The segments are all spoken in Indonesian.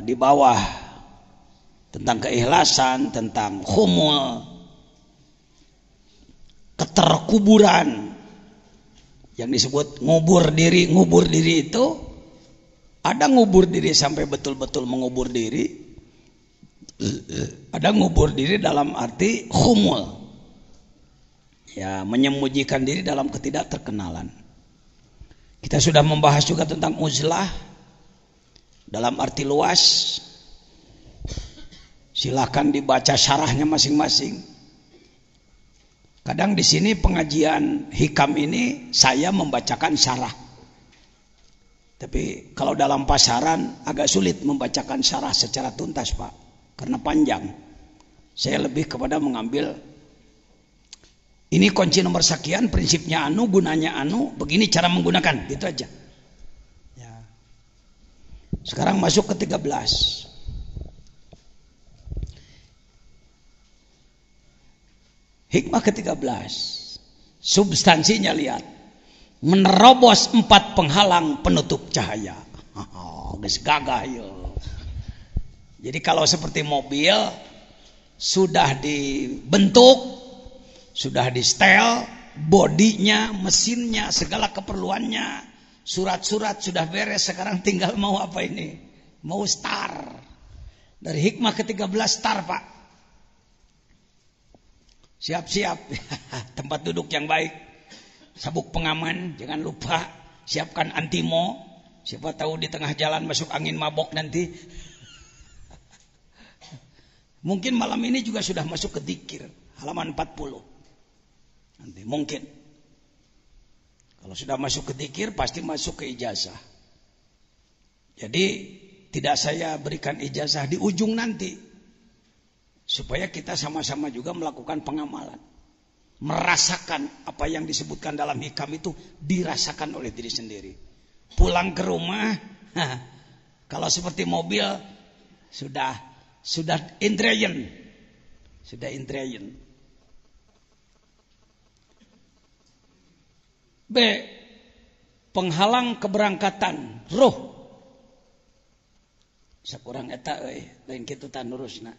di bawah tentang keikhlasan, tentang khumul, keterkuburan yang disebut ngubur diri. Ngubur diri itu ada ngubur diri sampai betul-betul mengubur diri, ada ngubur diri dalam arti khumul, ya, menyembunyikan diri dalam ketidakterkenalan. Kita sudah membahas juga tentang uzlah dalam arti luas. Silakan dibaca syarahnya masing-masing. Kadang di sini pengajian hikam ini saya membacakan syarah. Tapi kalau dalam pasaran agak sulit membacakan syarah secara tuntas, Pak, karena panjang. Saya lebih kepada mengambil ini kunci nomor sekian, prinsipnya anu, gunanya anu, begini cara menggunakan, gitu aja. Ya. Sekarang masuk ke 13. Hikmah ke-13. Substansinya lihat. Menerobos 4 penghalang penutup cahaya. Geus gagah yo. Jadi kalau seperti mobil sudah dibentuk, sudah di setel, bodinya, mesinnya, segala keperluannya, surat-surat sudah beres, sekarang tinggal mau apa ini? Mau start. Dari hikmah ke-13 start, Pak. Siap-siap tempat duduk yang baik, sabuk pengaman jangan lupa, siapkan antimo, siapa tahu di tengah jalan masuk angin mabok nanti. Mungkin malam ini juga sudah masuk ke dzikir halaman 40 nanti mungkin. Kalau sudah masuk ke dzikir pasti masuk ke ijazah. Jadi tidak saya berikan ijazah di ujung nanti, supaya kita sama-sama juga melakukan pengamalan. Merasakan apa yang disebutkan dalam hikam itu dirasakan oleh diri sendiri. Pulang ke rumah, kalau seperti mobil sudah indrayan. Sudah indrayan. B. Penghalang keberangkatan roh. Sakurang eta lain kitu tan lurusna.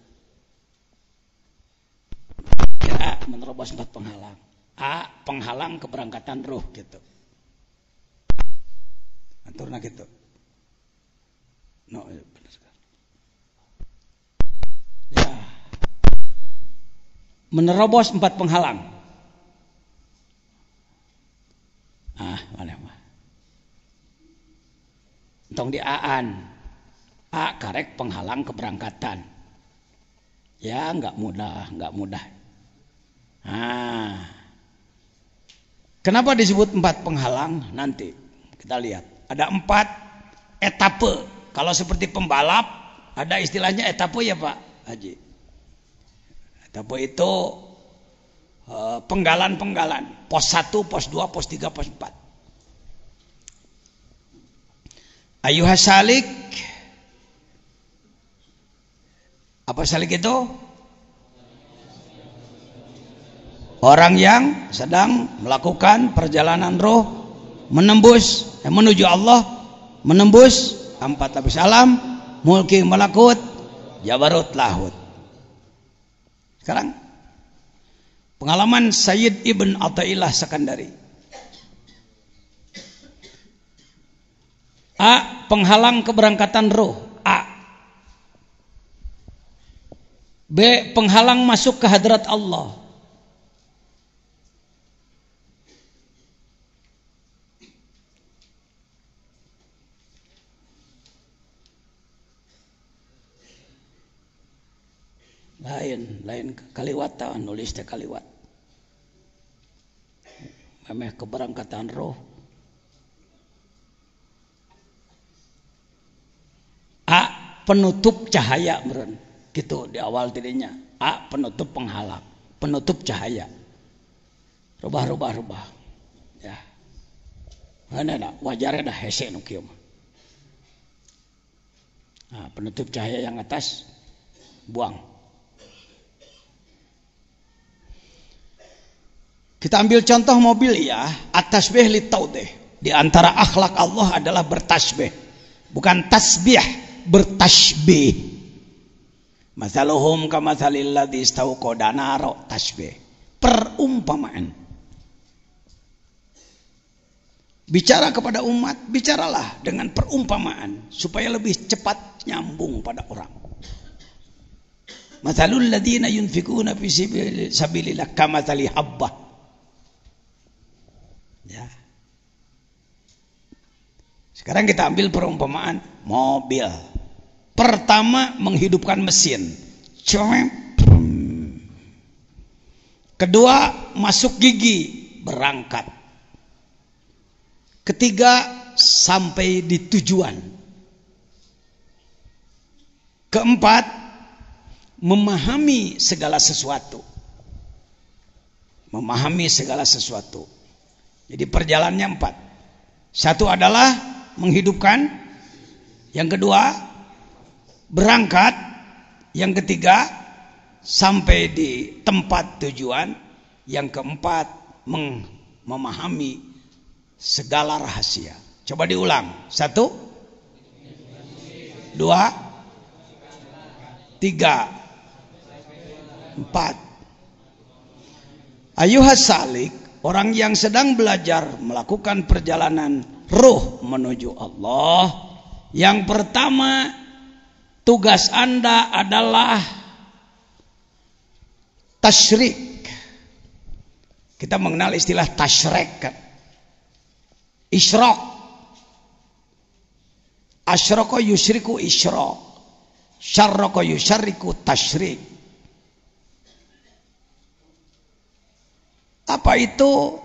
A. Menerobos 4 penghalang. A. Penghalang keberangkatan ruh gitu. Aturna gitu. No, ya, benar sekali. Ya. Menerobos 4 penghalang. Mana mah. Entong di aan. A. Karek penghalang keberangkatan. Ya, enggak mudah. Kenapa disebut 4 penghalang? Nanti kita lihat. Ada 4 etape. Kalau seperti pembalap, ada istilahnya etape ya Pak Haji. Etape itu penggalan. Pos 1, pos 2, pos 3, pos 4. Ayuhas salik. Apa salik itu? Orang yang sedang melakukan perjalanan roh menuju Allah, menembus 4 lapis alam, mulki malakut, jabarut lahut. Sekarang pengalaman Sayyid Ibn Athaillah Sakandari. A. Penghalang keberangkatan roh. A. B. Penghalang masuk ke hadrat Allah. Lain kaliwat tawan nulis teh kaliwat. Memeh keberangkatan roh. A. Penutup cahaya meureun. Gitu di awal tidinya. A. Penutup penghalang, penutup cahaya. Rubah. Ya. Mana wajarnya dah hese nu kieu mah. Nah, penutup cahaya yang atas buang. Kita ambil contoh mobil ya, at-tasbih li taudih. Di antara akhlak Allah adalah bertasbih. Bukan tasbih, bertasbih. Masaluhum kamatsalil ladzi istauqada naro, tasbih. Perumpamaan. Bicara kepada umat, bicaralah dengan perumpamaan supaya lebih cepat nyambung pada orang. Matsalul ladzina yunfikuna fi sabilillah kamatsali habbah. Ya. Sekarang kita ambil perumpamaan mobil. Pertama, menghidupkan mesin. Kedua, masuk gigi, berangkat. Ketiga, sampai di tujuan. Keempat, memahami segala sesuatu. Memahami segala sesuatu. Jadi perjalanannya 4. Satu adalah menghidupkan. Yang kedua, berangkat. Yang ketiga, sampai di tempat tujuan. Yang keempat, memahami segala rahasia. Coba diulang. 1, 2, 3, 4. Ayuhas salik, orang yang sedang belajar melakukan perjalanan ruh menuju Allah. Yang pertama, tugas Anda adalah tasyrik. Kita mengenal istilah tasyrik kan? Isyraq. Asyraka yusyriku isyraq. Syarraka yusyarriku tasyrik. Apa itu?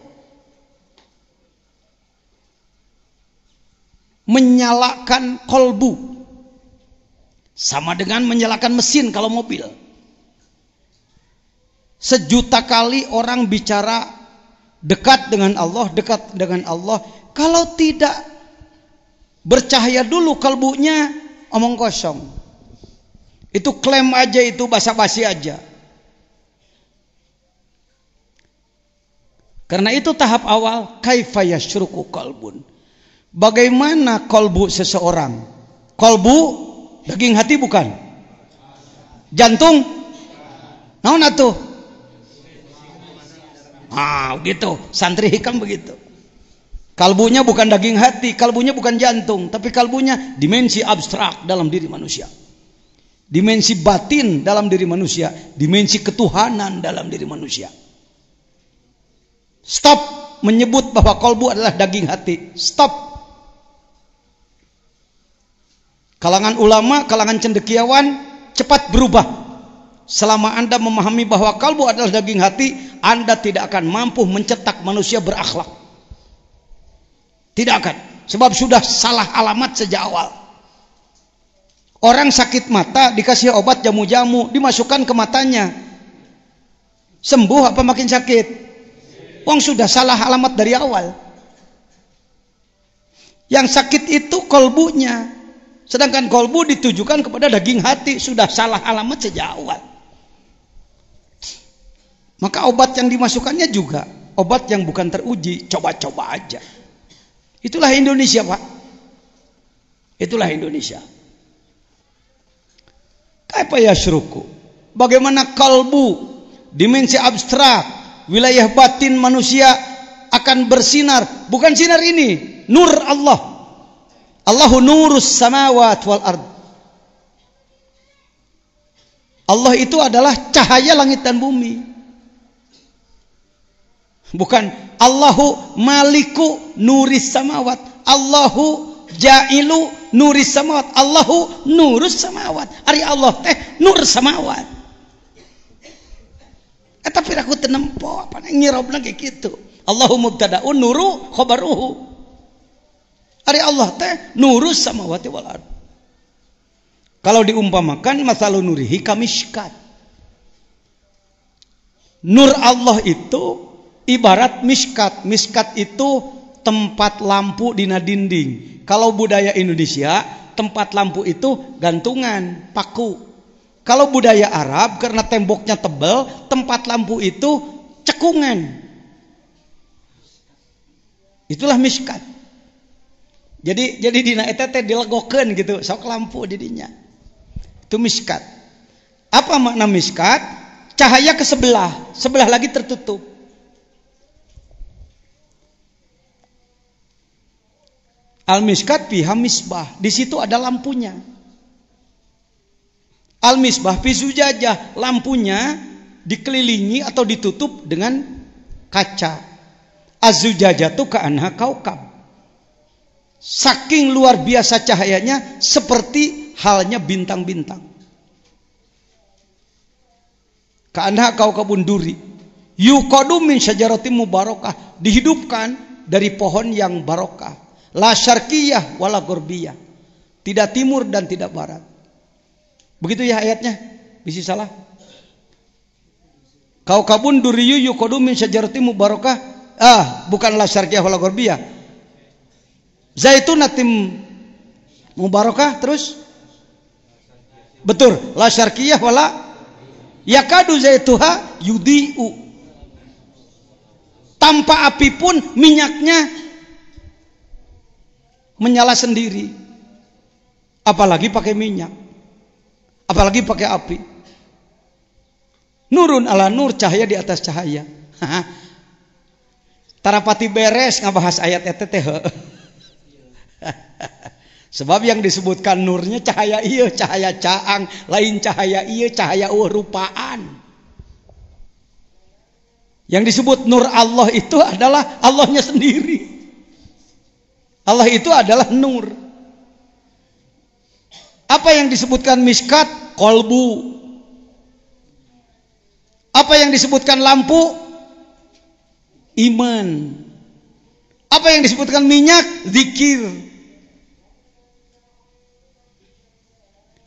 Menyalakan kolbu. Sama dengan menyalakan mesin kalau mobil. Sejuta kali orang bicara dekat dengan Allah, dekat dengan Allah. Kalau tidak bercahaya dulu kalbunya, omong kosong. Itu klaim aja, itu basa-basi aja. Karena itu tahap awal, kaifa yasyruku qalbun. Bagaimana kolbu seseorang? Kolbu, daging hati bukan? Jantung? Naon atuh? Begitu. Santri hikam begitu. Kalbunya bukan daging hati, kalbunya bukan jantung, tapi kalbunya dimensi abstrak dalam diri manusia. Dimensi batin dalam diri manusia, dimensi ketuhanan dalam diri manusia. Stop menyebut bahwa kolbu adalah daging hati. Stop. Kalangan ulama, kalangan cendekiawan cepat berubah. Selama Anda memahami bahwa kalbu adalah daging hati, Anda tidak akan mampu mencetak manusia berakhlak. Tidak akan. Sebab sudah salah alamat sejak awal. Orang sakit mata dikasih obat jamu-jamu, dimasukkan ke matanya. Sembuh apa makin sakit? Wong sudah salah alamat dari awal. Yang sakit itu kolbunya. Sedangkan kolbu ditujukan kepada daging hati. Sudah salah alamat sejak awal. Maka obat yang dimasukkannya juga obat yang bukan teruji. Coba-coba aja. Itulah Indonesia, Pak. Itulah Indonesia. Kaifa yasyruku? Bagaimana kalbu, dimensi abstrak, wilayah batin manusia akan bersinar. Bukan sinar ini, nur Allah. Allahu nurus samawat wal ard. Allah itu adalah cahaya langit dan bumi. Bukan Allahu maliku nuris samawat, Allahu jailu nuris samawat, Allahu nurus samawat. Ari Allah teh nur samawat. Tapi aku tenempo apa ngirobna kayak gitu. Allahu mubtadaun nuru khabaruhu. Ari Allah teh nurus samawati wal ard. Kalau diumpamakan masalu nurihi kamishkat. Nur Allah itu ibarat miskat. Miskat itu tempat lampu dina dinding. Kalau budaya Indonesia, tempat lampu itu gantungan, paku. Kalau budaya Arab, karena temboknya tebal, tempat lampu itu cekungan. Itulah miskat. Jadi dina eta teh dilegokeun gitu, sok lampu di dinya. Itu miskat. Apa makna miskat? Cahaya ke sebelah lagi tertutup. Al-miskat fiha misbah, di situ ada lampunya. Al-misbah fi zujajah, lampunya dikelilingi atau ditutup dengan kaca. Az-zujajatu ka'anha kaukab. Saking luar biasa cahayanya seperti halnya bintang-bintang. Ka'anha kaukabun duri. Yuqadu min syajaratin mubarakah, dihidupkan dari pohon yang barokah. La syarqiyah wala gurbiyah, tidak timur dan tidak barat. Begitu ya ayatnya. Bisi salah. Kaukabun duriyu yuqadu min syajaratin mubarakah. Bukan la syarqiyah wala gurbiyah. Zaitunatim mubarakah terus. Betul, la syarqiyah wala yakadu zaituha yudiu. Tanpa api pun minyaknya menyala sendiri. Apalagi pakai minyak, apalagi pakai api. Nurun ala nur, cahaya di atas cahaya. Tarapati beres ngabahas ayat eta teh. Sebab yang disebutkan nurnya cahaya ieu, cahaya caang, lain cahaya ieu, cahaya rupaan. Yang disebut nur Allah itu adalah Allahnya sendiri. Allah itu adalah nur. Apa yang disebutkan miskat? Kolbu. Apa yang disebutkan lampu? Iman. Apa yang disebutkan minyak? Zikir.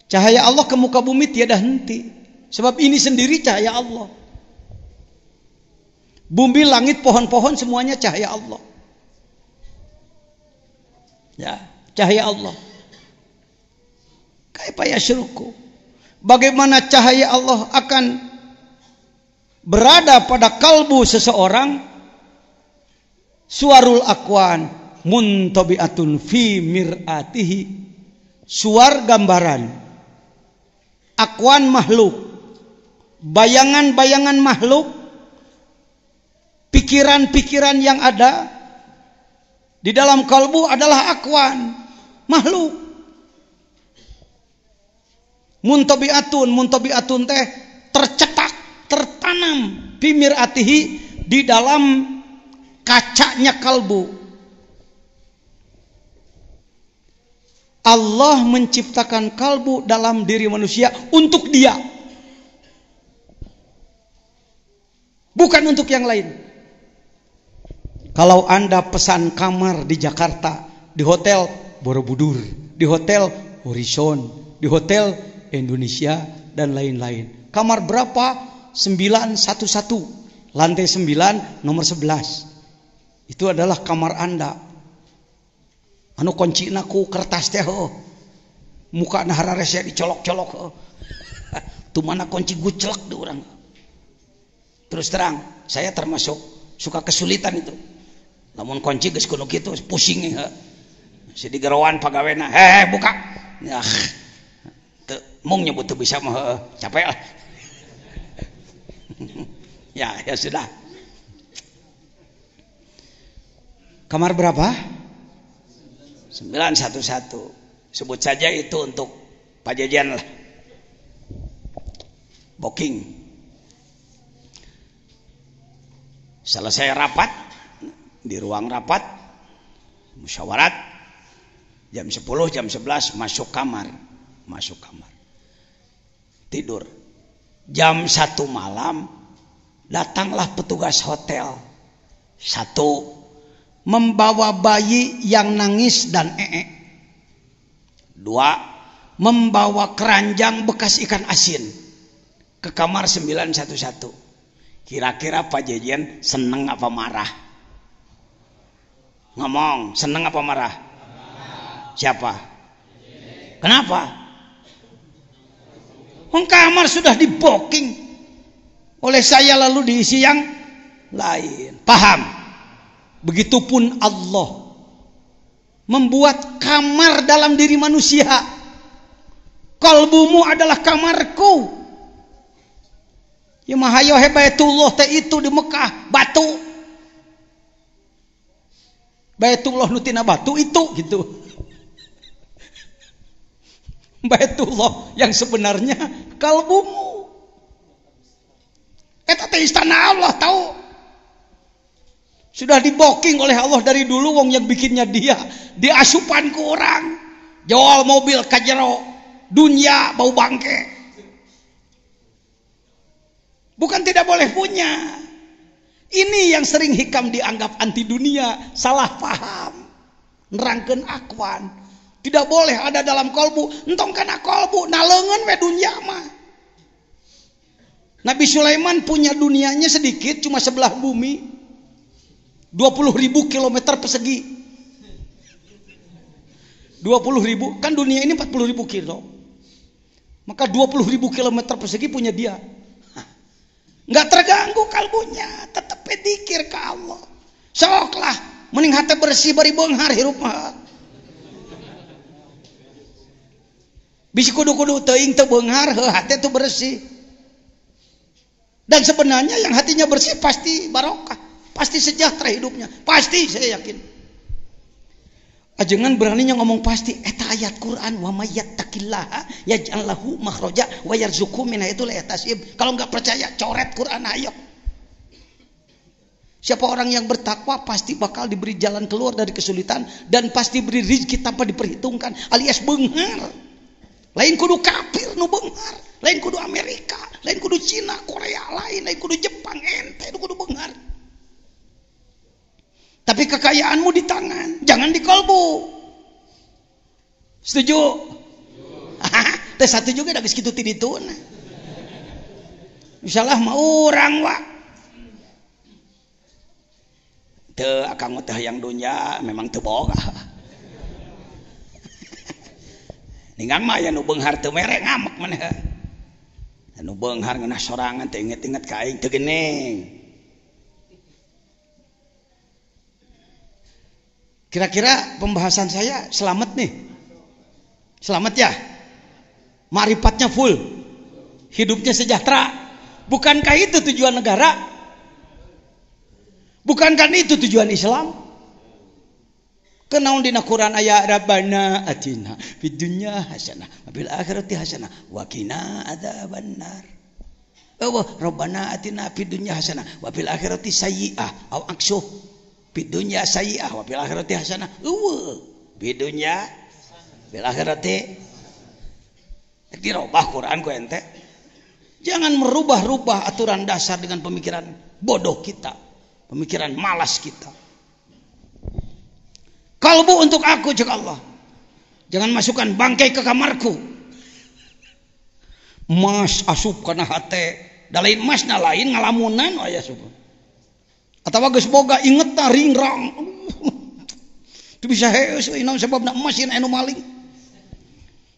Cahaya Allah ke muka bumi tiada henti. Sebab ini sendiri cahaya Allah. Bumi, langit, pohon-pohon semuanya cahaya Allah. Ya, cahaya Allah. Kaifa yasyruku? Bagaimana cahaya Allah akan berada pada kalbu seseorang? Suarul akwan muntabiatun fi mir'atihi. Suar gambaran. Akwan makhluk. Bayangan-bayangan makhluk. Pikiran-pikiran yang ada di dalam kalbu adalah akwan, makhluk. Muntabiatun teh tercetak, tertanam bimir atihi, di dalam kacanya kalbu. Allah menciptakan kalbu dalam diri manusia untuk dia, bukan untuk yang lain. Kalau Anda pesan kamar di Jakarta, di hotel Borobudur, di hotel Horizon, di hotel Indonesia dan lain-lain. Kamar berapa? 911, lantai 9, nomor 11. Itu adalah kamar Anda. Anu kuncina ku kertas teh, muka nahararese dicolok-colok. Tu mana kunci gucelek di urang. Terus terang, saya termasuk suka kesulitan itu. Namun kunci geus kuno kitu pusing he. Si digerawan pagawena, buka. Ya. Teu mung nyebut teu bisa mah capek lah. Ya sudah. Kamar berapa? 911. Sebut saja itu untuk Pak Jajan lah. Booking. Selesai rapat, di ruang rapat musyawarat jam 10 jam 11 masuk kamar tidur. Jam 1 malam datanglah petugas hotel. 1 membawa bayi yang nangis dan 2 membawa keranjang bekas ikan asin ke kamar 911. Kira-kira Pak Jejen seneng apa marah? Ngomong, seneng apa marah? Siapa? Kenapa? Kamar sudah di booking oleh saya lalu diisi yang lain. Paham? Begitupun Allah. membuat kamar dalam diri manusia. Kalbumu adalah kamarku. Ya mahayo Baitullah teh itu di Mekah, batu. Baitullah nu tina batu itu gitu. Baitullah yang sebenarnya kalbumu. Eta teh istana Allah tahu. Sudah diboking oleh Allah dari dulu, wong yang bikinnya dia. Diasupan ke orang. Jual mobil kajero, dunia bau bangke. Bukan tidak boleh punya. Ini yang sering hikam dianggap anti dunia, salah paham. Nerangkeun akwan. Tidak boleh ada dalam kolbu. Entong kana kolbu, nalengan we dunia mah. Nabi Sulaiman punya dunianya sedikit, cuma sebelah bumi. 20.000 kilometer persegi. 20.000, kan dunia ini 40.000 kilo. Maka 20.000 kilometer persegi punya dia. Nggak terganggu kalbunya, tetap dzikir ke Allah. Soklah, mending hati bersih bari beunghar hirup mah. Bisi kudu-kudu teuing teu beunghar, hati itu bersih. Dan sebenarnya yang hatinya bersih pasti barokah, pasti sejahtera hidupnya, pasti saya yakin. Ajengan beraninya ngomong pasti. Eta ayat Quran, wa may yattaqillaha yaj'al lahu makhraja wa yarzuqhu min haitsu la yahtasib. Kalau nggak percaya coret Quran ayo. Siapa orang yang bertakwa pasti bakal diberi jalan keluar dari kesulitan dan pasti beri rezeki tanpa diperhitungkan, alias beunghar. Lain kudu kafir nu beunghar, lain kudu Amerika, lain kudu Cina, Korea, lain kudu Jepang, ente kudu beunghar. Tapi kekayaanmu di tangan, jangan di kolbu. Setuju? Teh satu juga dah geus kitu ti dituna. Insyaallah mah urang wa. Teu akang teh yang dunya memang teu boga. Ningan mah aya nu beunghar teu mere ngamek maneh. Anu beunghar ngeunah sorangan teh inget-inget ka aing teu geuning. Kira-kira pembahasan saya selamat nih. Selamat ya? Ma'rifatnya full. Hidupnya sejahtera. Bukankah itu tujuan negara? Bukankah itu tujuan Islam? Kenaun dina Quran aya Rabbana atina fid dunya hasanah wa fil akhirati hasanah wa qina adzabannar. Rabbana atina fid dunya hasanah wa fil akhirati sayyi'ah aw aksuh. Bidunya sayyi'ah wa fil akhirati hasanah. Bidunya bil akhirati. Dirubah Quran ku ente. Jangan merubah-rubah aturan dasar dengan pemikiran bodoh kita, pemikiran malas kita. Kalbu untuk aku cek Allah. Jangan masukkan bangkai ke kamarku. Mas asup kana hate, da lain masna lain ngalamunan aya asup. Atau geus boga inget ta ringrang. Teu bisa heus euy naon sababna emas yen anu maling.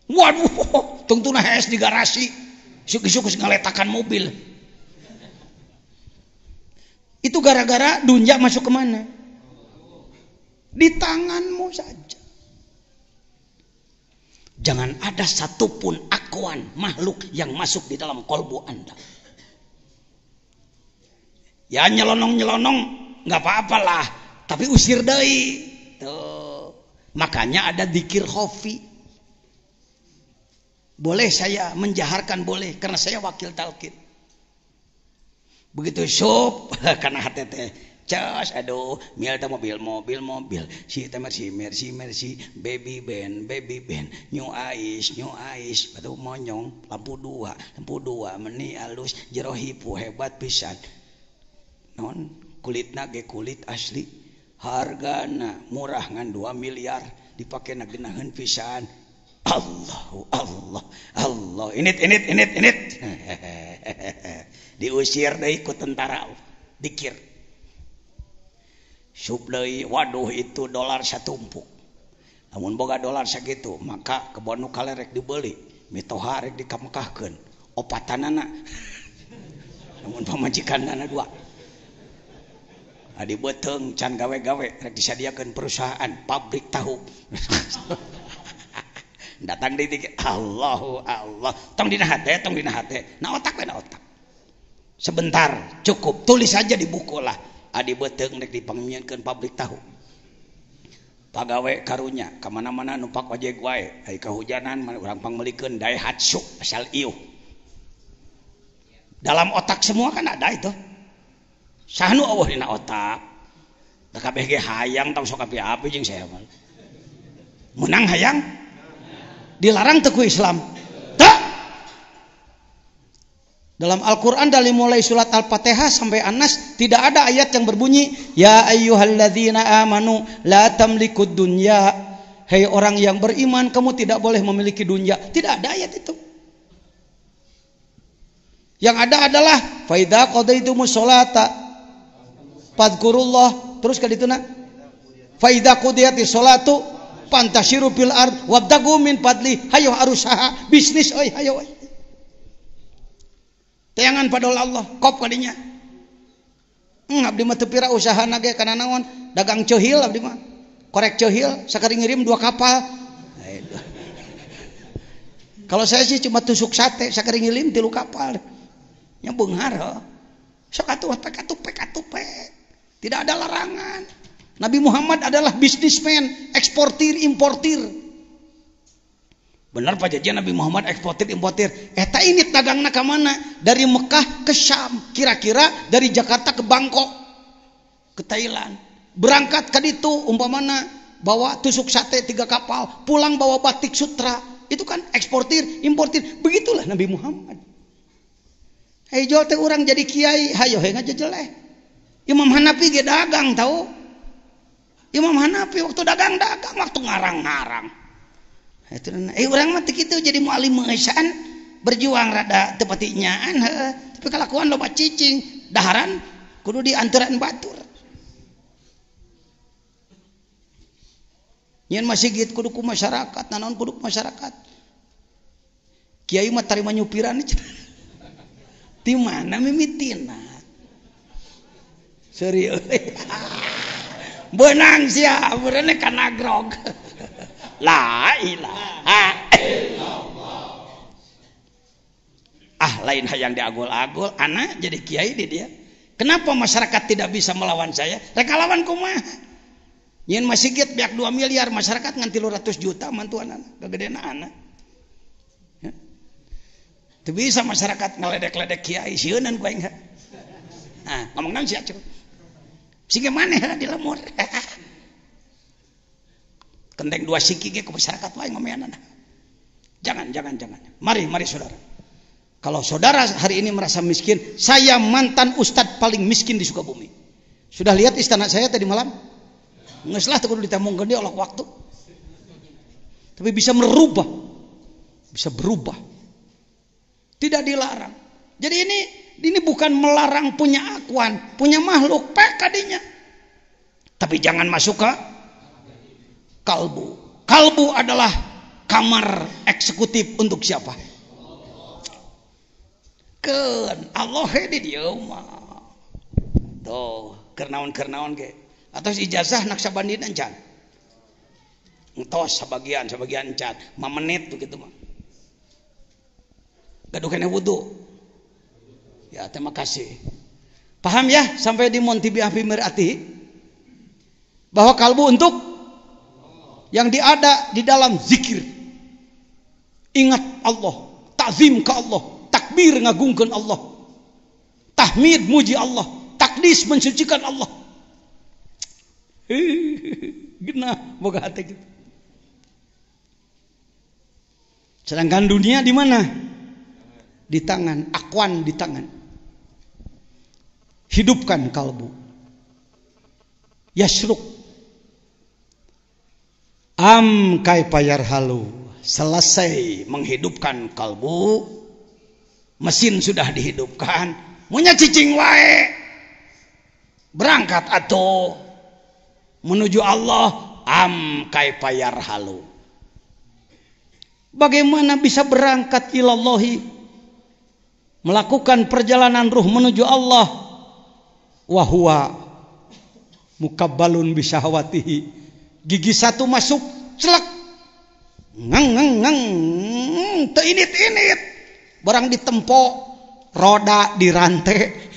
Waduh, tungtuna heus di garasi. Suk-suk ngaletakan mobil. Itu gara-gara dunya masuk ke mana? Di tanganmu saja. Jangan ada satupun akuan makhluk yang masuk di dalam kolbu Anda. Ya nyelonong-nyelonong nggak apa-apalah, tapi usir deui. Tuh. Makanya ada dzikir khafi. Boleh saya menjaharkan boleh karena saya wakil talqin. Begitu sup karena hati teh cas aduh mial teh mobil si teh mercy baby band new ice batu monyong lampu dua meni alus jero hipu hebat pisan. Non kulitna ge kulit asli hargana murah ngan 2 miliar dipake na geunaheun pisan. Allah init diusir deui ku tentara dikir sub deui waduh itu dolar satumpuk lamun boga dolar sakitu maka kebon nu kalerek dibeli mitoha rek dikamekahkeun opatanana lamun pamajikanna dua adi beteng can gawe-gawe rek disadiakeun perusahaan pabrik tahu. Datang deui Allahu Allah. Tong dina hate, Na otak we na otak. Sebentar, cukup. Tulis saja di buku lah. Adi beteng rek dipangmieunkeun pabrik tahu. Pagawe karunya ka mana-mana numpak ojek wae. Ai kahujanan urang pangmelikeun Daihatsu asal ieuh. Dalam otak semua kan ada itu. Sahnu Allah dina otak. Da kabeh ge hayang tong sok api-api jeung saya mah. Menang hayang? Dilarang teu ku Islam. Teu. Dalam Al-Qur'an dari mulai surat Al-Fatihah sampai An-Nas tidak ada ayat yang berbunyi ya ayyuhalladzina amanu la tamlikud dunya. Hei orang yang beriman kamu tidak boleh memiliki dunia. Tidak ada ayat itu. Yang ada adalah fa idza qadaitumus sholata fadhkurullah terus ka dituna fa idza qudiyatis sholatu fantashiru fil ard wabtagu min fadli hayo arusaha bisnis euy hayo euy tayangan padol Allah kop kadinya abdi mah teu pira usahana ge kana naon dagang ceuhil abdi mah korek ceuhil sakari ngirim 2 kapal kalau saya sih cuma tusuk sate sakari ngirim 3 kapal nya beunghar sok atuh pek. Tidak ada larangan. Nabi Muhammad adalah bisnismen, eksportir, importir. Benar Pak Jajan Nabi Muhammad eksportir, importir. Eta ini dagangna ka mana? Dari Mekah ke Syam. Kira-kira dari Jakarta ke Bangkok. Ke Thailand. Berangkat ke ditu umpamana bawa tusuk sate 3 kapal, pulang bawa batik sutra. Itu kan eksportir, importir. Begitulah Nabi Muhammad. Hei jual teh orang jadi kiai, hayo he ngajejeleh. Imam Hanafi ge dagang tahu. Imam Hanafi waktu dagang waktu ngarang-ngarang. Itu urang mah teh kitu jadi mualim meusan berjuang rada teu pati nyaan heuh. Tapi kalakuan loba cicing, daharan kudu dianturan batur. Nyen masjid kudu ku masyarakat, nanaon kudu ku masyarakat. Kiai mah tarima nyupiran. Di mana mimitina? Serius. Benang sia, beureunh kana grog. La ilaha illallah. Lain hayang diagul-agul, anak jadi kiai di dia. Kenapa masyarakat tidak bisa melawan saya? Rek lawan kumaha? Nyen masjid biak 2 miliar masyarakat ngan 300 juta mantuan gagedeuna anak. Itu bisa masyarakat ngeledek-ledek kiai sieunan ku aing. Ngomong naon sia cuy. Sing maneh di lemur. Kendeng 2 siki ge ku masyarakat wae ngomeanana. Jangan. Mari saudara. Kalau saudara hari ini merasa miskin, saya mantan ustadz paling miskin di Sukabumi. Sudah lihat istana saya tadi malam? Geus lah teu kudu ditemongkeun deui oleh waktu. Tapi bisa merubah. Bisa berubah. Tidak dilarang. Jadi ini bukan melarang punya akuan, punya makhluk pek kadinya. Tapi jangan masuk ke kalbu. Kalbu adalah kamar eksekutif untuk siapa? Keun Allah di dieu mah. Tuh, kernaon ge. Atos ijazah nak sabandina encan. Entos sebagian encan, 5 menit begitu mah. Gaduh kena wudu. Ya, terima kasih. Paham ya sampai di Monti Biafi Mirati bahwa kalbu untuk yang diada di dalam zikir. Ingat Allah, takzim ke Allah, takbir ngagungkeun Allah. Tahmid muji Allah, takdis mensucikan Allah. Genah boga hati gitu. Sedangkan dunia di mana? Di tangan, akwan di tangan. Hidupkan kalbu. Yasruk. Kaifa yarhalu. Selesai menghidupkan kalbu, mesin sudah dihidupkan. Munya cicing wae. Berangkat atuh menuju Allah. Kaifa yarhalu. Bagaimana bisa berangkat ilallahi? Melakukan perjalanan ruh menuju Allah, wahwa Mukabbalun bisyahwatihi. Gigi satu masuk, celak. Ngang. Teu init-init. Barang ditempo, roda dirantai.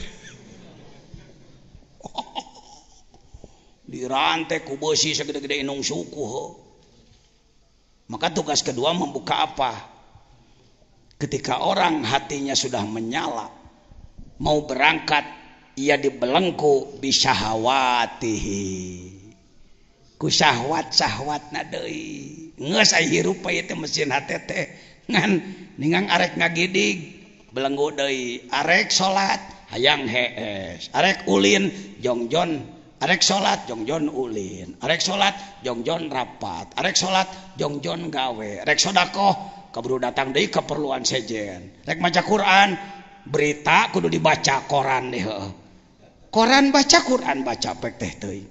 Dirantai ku besi segede-gede inung suku. Maka tugas kedua membuka apa? Ketika orang hatinya sudah menyala, mau berangkat, ia dibelenggu bisyahawatihi. Ku syahwat-syahwatna deui. Geus aya hirup ieu teh mesin hate teh. Ngan ningang arek ngagidig, belenggu deui. Arek salat, hayang hees. Arek ulin, jongjon. Arek salat jongjon ulin, arek salat jongjon rapat, arek salat jongjon gawe, rek sedekah kaburu datang deui keperluan sejen. Rek maca Quran, berita kudu dibaca koran deh. Koran baca, Quran baca pek teh teuing.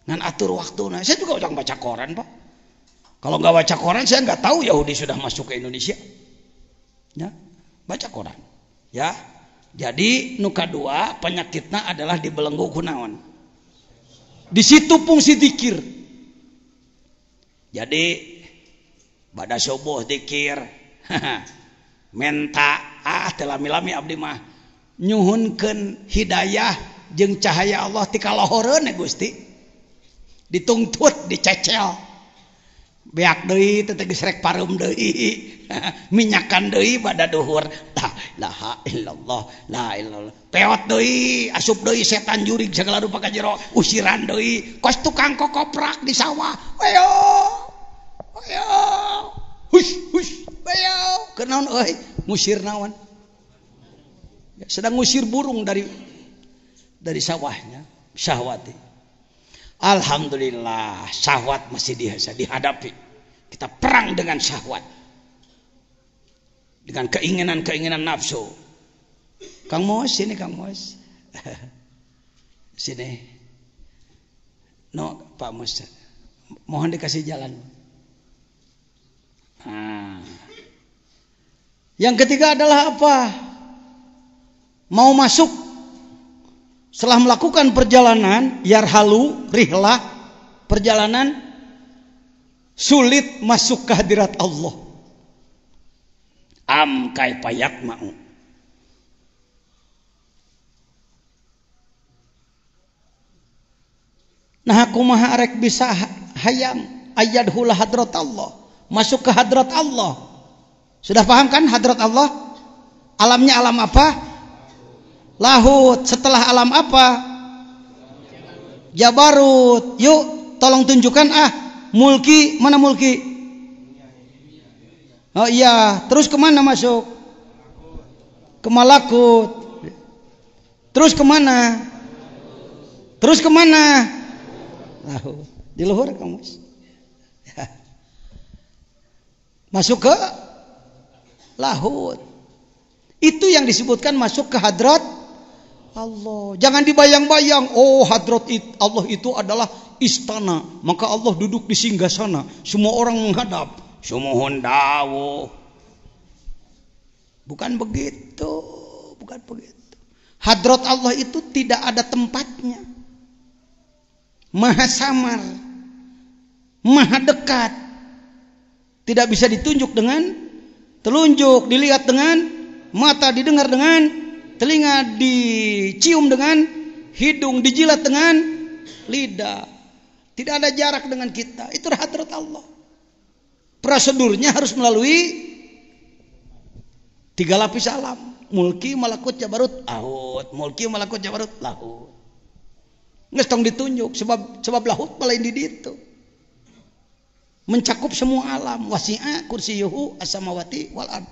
Ngan atur waktuna. Saya juga orang baca koran, Pak. Kalau nggak baca koran saya nggak tahu Yahudi sudah masuk ke Indonesia. Ya, baca koran. Ya. Jadi nu kadua penyakitna adalah dibelenggu kunaon. Di situ fungsi zikir. Jadi pada subuh zikir, menta teu lami-lami abdi mah nyuhunkeun hidayah jeung cahaya Allah ti kaloheureun Gusti. Ditungtut, dicecel. Beak deui teh geus rek pareum deui. Minyakan deui pada duhur. La ilaha illallah, la ilallah. Peot deui, asup deui setan jurig segala rupa ka jero, usiran deui. Kos tukang kokoprak di sawah. Ayo. Hush, ayo. Kenaon euy? Ngusir naon? Ya, sedang ngusir burung dari sawahnya, syahwati. Alhamdulillah, syahwat masih dihadapi. Kita perang dengan syahwat. Dengan keinginan-keinginan nafsu. Kang Mos, sini Kang Mos. Sini. No, Pak Mos. Mohon dikasih jalan. Yang ketiga adalah apa? Mau masuk setelah melakukan perjalanan yarhalu rihlah perjalanan sulit masuk ke hadirat Allah. Kaifa yaqma'u. Nah kumaha arek bisa hayang ayyadhul hadrat Allah, masuk ke hadrat Allah. Sudah paham kan hadrat Allah? Alamnya alam apa? Lahut. Setelah alam apa? Jabarut. Yuk tolong tunjukkan mulki. Mana mulki? Oh iya. Terus kemana masuk? Ke malakut. Terus kemana? Terus kemana? Lahut. Di luhur kamu. Masuk ke lahut. Itu yang disebutkan masuk ke hadrat Allah. Jangan dibayang-bayang, hadrat Allah itu adalah istana, maka Allah duduk di singgasana, semua orang menghadap. Sumuhun dawuh. Bukan begitu. Hadrat Allah itu tidak ada tempatnya. Maha samar, maha dekat. Tidak bisa ditunjuk dengan telunjuk, dilihat dengan mata, didengar dengan telinga, dicium dengan hidung, dijilat dengan lidah. Tidak ada jarak dengan kita. Itu hadrat Allah. Prosedurnya harus melalui 3 lapis alam. Mulki, malakut, jabarut, lahut. Mulki, malakut, jabarut, lahut. Nges tong ditunjuk sebab lahut lain di ditu. Mencakup semua alam. Wasi'a kursiyuhu as-samawati wal ard.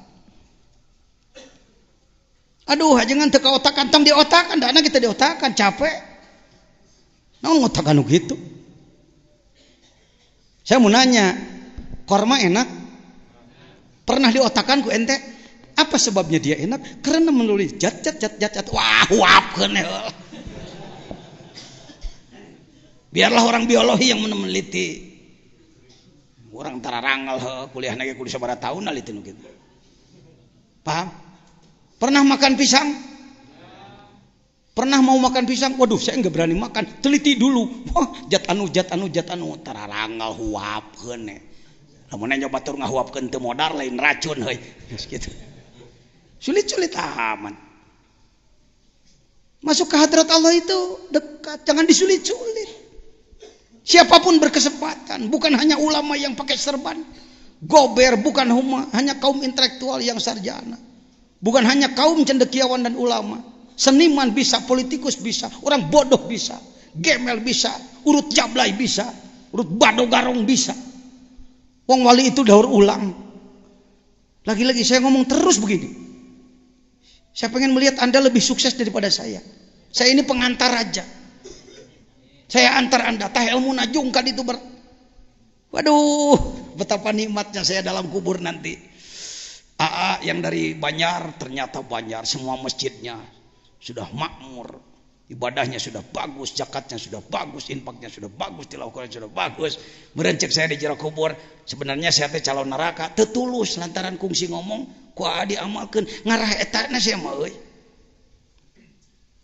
Aduh, jangan teka otakan, tong diotakan, dana kita diotakan, capek. Naon ngotakan gitu? Saya mau nanya, korma enak? Pernah diotakan ku ente? Apa sebabnya dia enak? Karena menulis jat. Wah, wapkeun. Biarlah orang biologi yang meneliti. Orang tararangal kuliah lagi kuliah sabaraha tahun naliti nu kitu. Paham? Pernah makan pisang? Pernah mau makan pisang, waduh saya nggak berani makan, teliti dulu. Wah, jat anu, tararanggal huapkeun. Lamun nyoba tur ngahuapkeun teu modal lain racun heuy. Gitu. Sulit-sulit aman. Masuk ke hadrat Allah itu dekat, jangan disulit-sulit. Siapapun berkesempatan, bukan hanya ulama yang pakai serban, gober, bukan hanya kaum intelektual yang sarjana, bukan hanya kaum cendekiawan dan ulama. Seniman bisa, politikus bisa, orang bodoh bisa, gemel bisa, urut jablay bisa, urut bado garong bisa. Wong wali itu daur ulang. Lagi-lagi saya ngomong terus begini. Saya pengen melihat Anda lebih sukses daripada saya. Saya ini pengantar aja. Saya antar Anda, tah ilmu najungkan itu waduh, betapa nikmatnya saya dalam kubur nanti. AA yang dari Banjar, ternyata Banjar semua masjidnya sudah makmur, ibadahnya sudah bagus, zakatnya sudah bagus, infaknya sudah bagus, tilawah sudah bagus. Merencek saya di jero kubur, sebenarnya saya teh calon neraka, teu tulus lantaran kungsi ngomong, ku diamalkeun ngarah etana saya mah euy.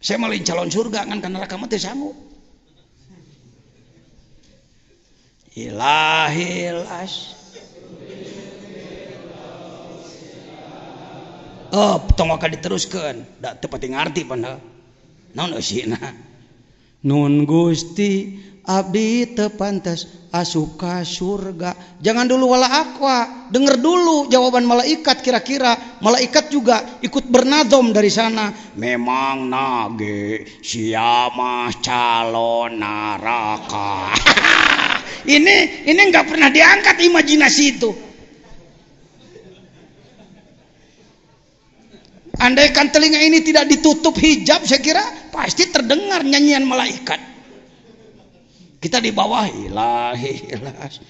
Saya malah calon surga ngan ka neraka mah teu sanggup. Ilahilas. Oh, tong ka diteruskeun, da teu pati ngarti pan heuh. Naon eusina? Nun Gusti abdi teu pantes asup ka surga. Jangan dulu wala aqwa, denger dulu jawaban malaikat, kira-kira malaikat juga ikut bernadom dari sana. Memang nage siamah calon neraka. Ini enggak pernah diangkat imajinasi itu. Andaikan telinga ini tidak ditutup hijab, saya kira pasti terdengar nyanyian malaikat. Kita di bawah ilahi ilas.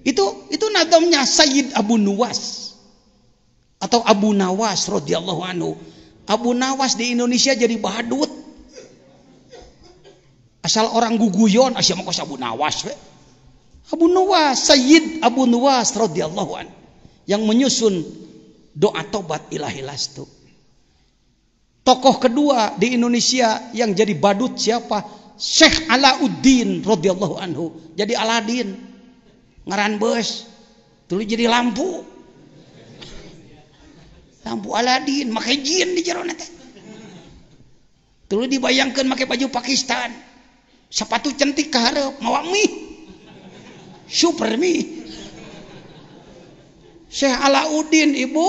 Itu nadamnya Sayyid Abu Nuwas atau Abu Nawas radhiyallahu anhu. Abu Nawas di Indonesia jadi badut. Asal orang guguyon asal mah Abu Nawas we. Abu Nuwas, Sayyid Abu Nuwas radhiyallahu anhu yang menyusun doa tobat ilahi lastu. Tokoh kedua di Indonesia yang jadi badut siapa? Syekh Alauddin radhiyallahu anhu. Jadi Aladin. Ngaran beus. Tuluy jadi lampu. Lampu Aladin, make jin di jero teh. Tuluy dibayangkeun make baju Pakistan. Sepatu cantik ka hareup, mawa mie. Super mie. Syekh Alauddin ibu.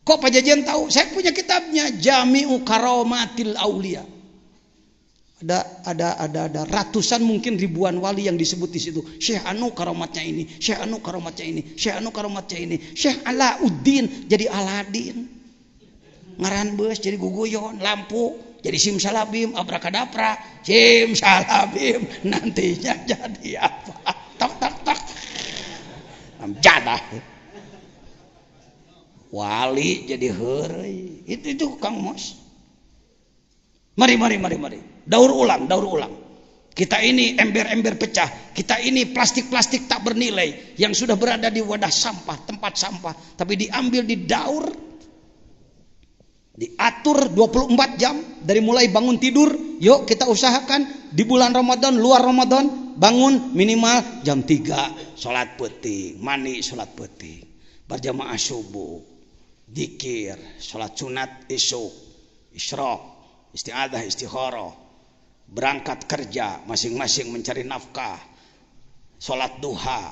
Kok Pak Jajan tahu? Saya punya kitabnya Jami'u Karomatil Aulia. Ada ratusan mungkin ribuan wali yang disebut di situ. Syekh anu karomatnya ini, Syekh anu karomatnya ini, Syekh anu karomatnya ini. Syekh Alauddin jadi Aladin. Ngaran beus jadi guguyon, lampu jadi simsalabim, abrakadabra, simsalabim nantinya jadi apa? Tak tak tak. Jadah. Wali jadi heureuy. Itu Kang Mos. Mari. Daur ulang. Kita ini ember-ember pecah. Kita ini plastik-plastik tak bernilai yang sudah berada di wadah sampah, tempat sampah, tapi diambil, didaur, diatur 24 jam dari mulai bangun tidur. Yuk kita usahakan di bulan Ramadan, luar Ramadan, bangun minimal jam 3, salat penting, mandi salat penting, berjamaah subuh, zikir, salat sunat isuk, isyraq, isti'adzah, istikharah, berangkat kerja, masing-masing mencari nafkah, salat duha,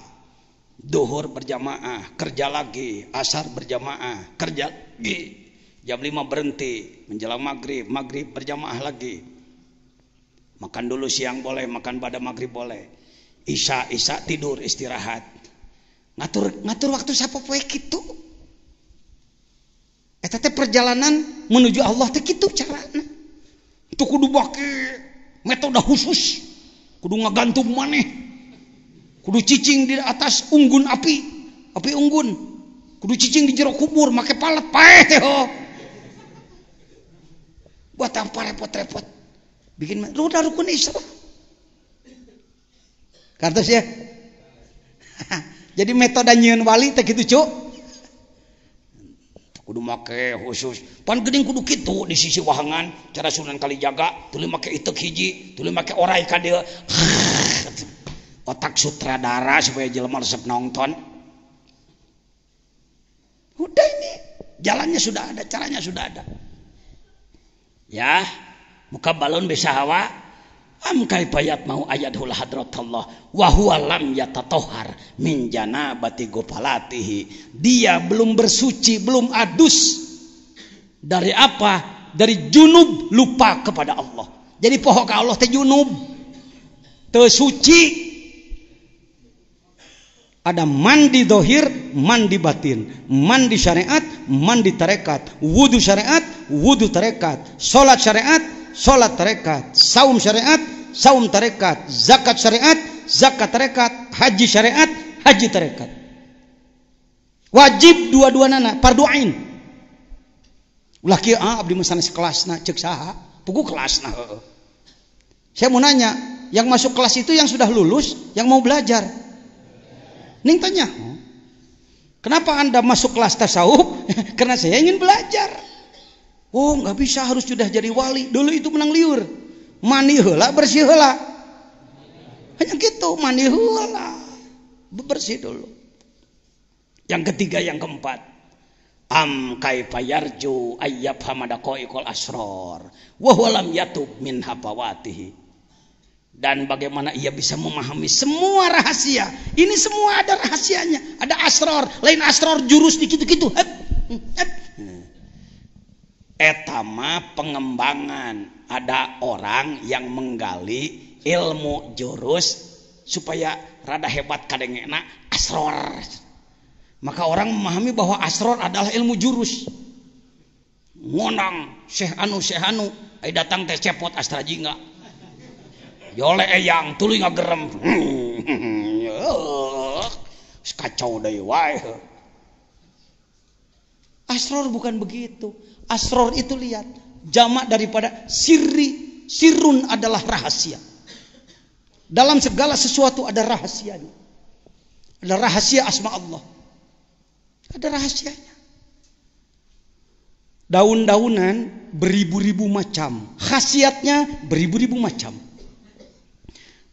duhur berjamaah, kerja lagi, asar berjamaah, kerja lagi, jam 5 berhenti, menjelang maghrib, maghrib berjamaah lagi, makan dulu siang boleh, makan pada maghrib boleh, isya tidur istirahat, ngatur waktu sapopoe kitu. Eta teh perjalanan menuju Allah teh kitu carana. Itu kudu make metode khusus. Kudu ngagantung maneh. Kudu cicing di atas unggun api unggun. Kudu cicing di jero kubur make palet paeh teh. Buat apa repot-repot? Bikin rukun Islam. Kartos ya. Jadi metode nyieun wali teh kitu, Cuk. kudu make khusus pan geuning kudu kitu di sisi wahangan cara Sunan Kalijaga tuluy make itek hiji tuluy make orai ka dieu otak sutradara supaya jelema resep nonton udah ini jalannya sudah ada caranya sudah ada ya muka balon bisa hawa am kaifayat mau ayatul hadratullah wa huwa lam yatatahhar min janabati gopalatihi dia belum bersuci belum adus dari apa dari junub lupa kepada Allah jadi poho ka Allah teh junub teu suci ada mandi dohir mandi batin mandi syariat mandi tarekat wudu syariat wudu tarekat salat syariat salat tarekat saum syariat saum tarekat zakat syariat zakat tarekat haji syariat haji tarekat wajib dua-duanana fardu ain ulah kieu abdi mah sanes kelasna ceuk saha pugu kelasna saya mau nanya yang masuk kelas itu yang sudah lulus yang mau belajar ning tanya kenapa anda masuk kelas tasawuf karena saya ingin belajar oh nggak bisa harus sudah jadi wali dulu itu menang liur mani heula bersih heula hanya gitu mani heula bersih dulu yang ketiga yang keempat am kaifa yarju ayyab hamadaqaiqul asrar wa huwa lam yatub min hafawatihi dan bagaimana ia bisa memahami semua rahasia ini semua ada rahasianya ada asrar lain asrar jurus dikitu-kitu etama pengembangan ada orang yang menggali ilmu jurus supaya rada hebat kadengena asrar maka orang memahami bahwa asrar adalah ilmu jurus ngonang syekh anu ai datang teh cepot astra jingga yole eyang tuluy ngagerem kacau deui wae asrar bukan begitu asrar itu lihat jamak daripada sirrun adalah rahasia dalam segala sesuatu ada rahasianya ada rahasia asma Allah ada rahasianya daun-daunan beribu-ribu macam khasiatnya beribu-ribu macam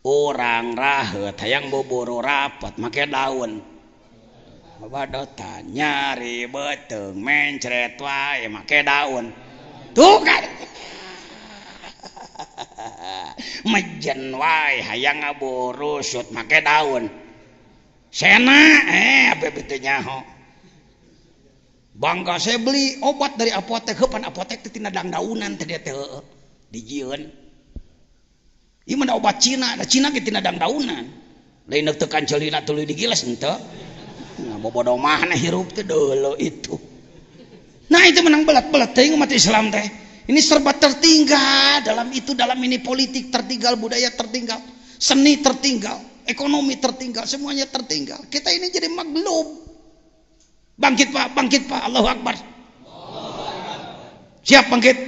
orang rahet hayang boboro rapat make daun badotan nyari beteng mencret wae make daun tuh kan mejen wae hayang ngaboro sut make daun sena apa beuteung nyaho bangga saya beli obat dari apotek heupan apotek teh tina dang-daunan teh dia teh dijieun ieu mah obat Cina da Cina ge tina dang-daunan lain teu kancelina tuluy digiles henteu nah bobodo mahna hirup teh deuleu itu nah itu menang belat-belat teh umat Islam teh ini serba tertinggal dalam itu dalam ini politik tertinggal budaya tertinggal seni tertinggal ekonomi tertinggal semuanya tertinggal kita ini jadi maglub bangkit pak Allahu Akbar siap bangkit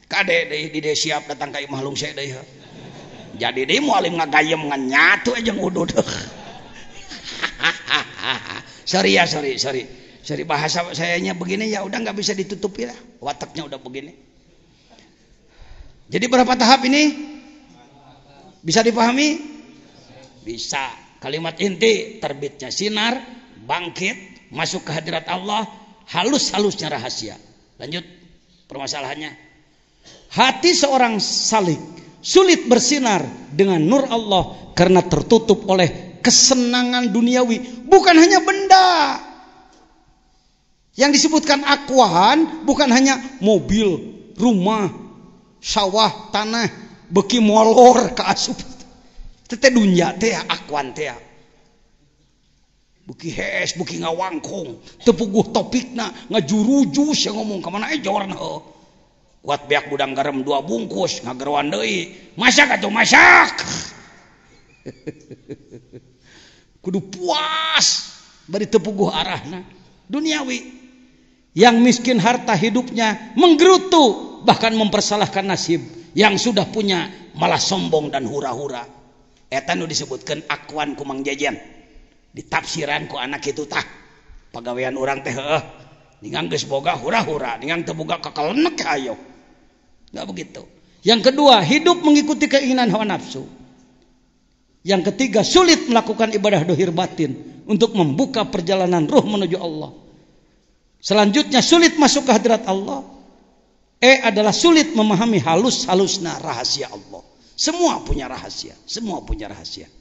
kade di siap datang ka imah lung saya deui jadi deui mualim ngagayem ngan nyatu aja ngudud sorry bahasa sayanya begini ya udah nggak bisa ditutupi lah wataknya udah begini jadi berapa tahap ini bisa dipahami bisa kalimat inti terbitnya sinar bangkit masuk ke hadirat Allah halus-halusnya rahasia lanjut permasalahannya hati seorang salik sulit bersinar dengan nur Allah karena tertutup oleh kesenangan duniawi bukan hanya benda yang disebutkan akwan bukan hanya mobil rumah sawah tanah beki molor ke asup teh dunya teh akwan teh buki hees buki ngawangkung tepuguh topikna ngajurujus yang ngomong kemana jorna kuat beak budang garam 2 bungkus ngageruan deui masak atuh masak kudu puas bari tepuguh arahna duniawi yang miskin harta hidupnya menggerutu bahkan mempersalahkan nasib yang sudah punya malah sombong dan hura-hura eta nu disebutkeun akwan ku Mang Jejen ditafsiran ku anak itu tah pagawean urang teh Ningang geus boga hura-hura, ningang teu boga kakalenek hayo. Enggak begitu. Yang kedua, hidup mengikuti keinginan hawa nafsu. Yang ketiga, sulit melakukan ibadah dohir batin untuk membuka perjalanan ruh menuju Allah. Selanjutnya, sulit masuk ke hadirat Allah. Adalah sulit memahami halus-halusna rahasia Allah. Semua punya rahasia, semua punya rahasia.